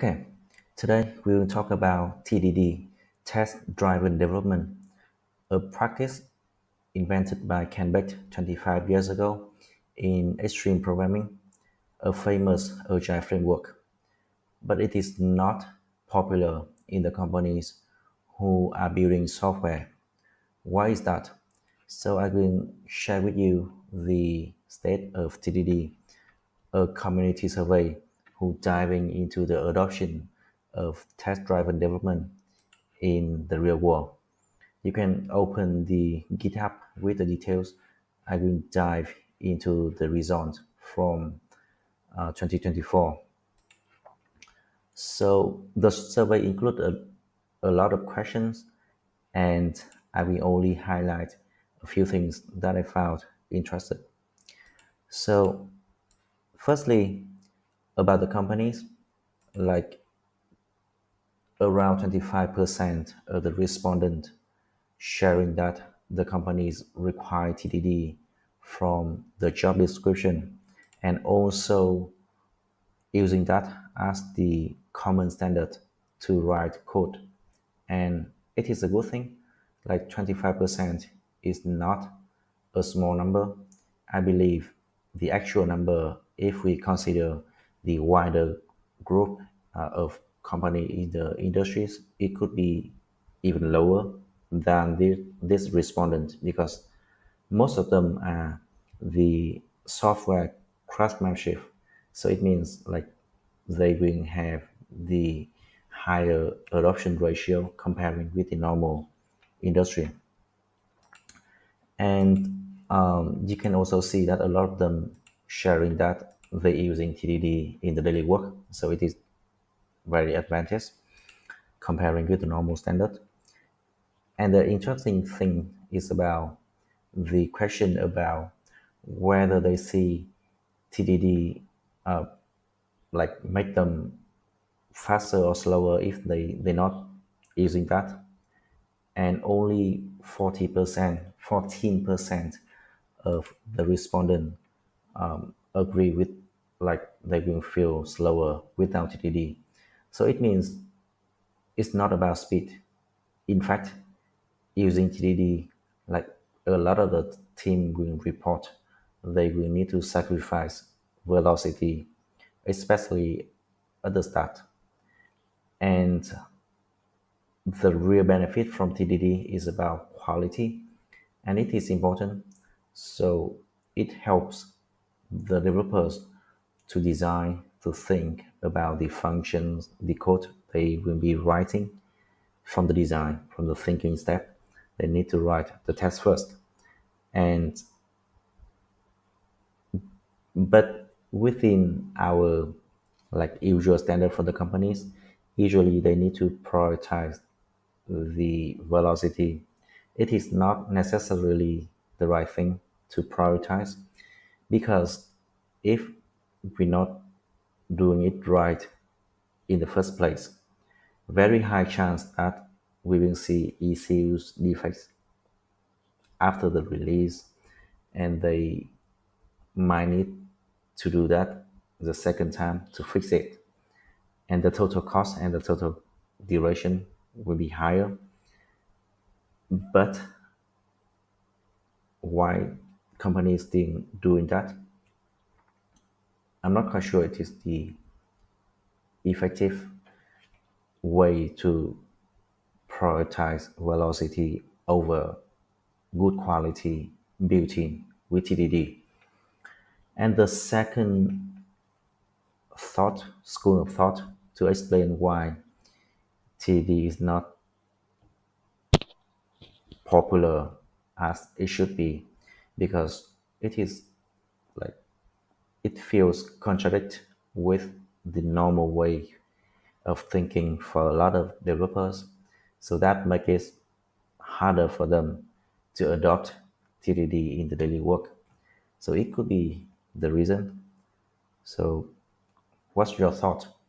Okay, today we will talk about TDD, test-driven development, a practice invented by Ken Beck 25 years ago in extreme programming, a famous agile framework. But it is not popular in the companies who are building software. Why is that? So I will share with you the state of TDD, a community survey who diving into the adoption of test-driven development in the real world. You can open the GitHub with the details. I will dive into the results from 2024. So the survey includes a lot of questions, and I will only highlight a few things that I found interesting. So firstly, about the companies, like around 25% of the respondents sharing that the companies require TDD from the job description and also using that as the common standard to write code. And it is a good thing. Like 25% is not a small number. I believe the actual number, if we consider the wider group of company in the industries, it could be even lower than this respondent because most of them are the software craftsmanship. So it means like they will have the higher adoption ratio comparing with the normal industry. And you can also see that a lot of them sharing that they're using TDD in the daily work. So it is very advantageous comparing with the normal standard. And the interesting thing is about the question about whether they see TDD like make them faster or slower if they're not using that. And only 40%, 14% of the respondent agree with like they will feel slower without TDD. So it means it's not about speed. In fact, using TDD, like a lot of the team will report, they will need to sacrifice velocity, especially at the start. And the real benefit from TDD is about quality, and it is important. So it helps the developers to design, to think about the functions, the code they will be writing from the design, from the thinking step. They need to write the test first. And but within our like usual standard for the companies, usually they need to prioritize the velocity. It is not necessarily the right thing to prioritize because if we're not doing it right in the first place, very high chance that we will see issues, defects after the release, and they might need to do that the second time to fix it. And the total cost and the total duration will be higher. But why companies still doing that? I'm not quite sure it is the effective way to prioritize velocity over good quality built-in with TDD. And the second school of thought to explain why TDD is not popular as it should be, because it is like it feels contradict with the normal way of thinking for a lot of developers. So that makes it harder for them to adopt TDD in the daily work. So it could be the reason. So what's your thought?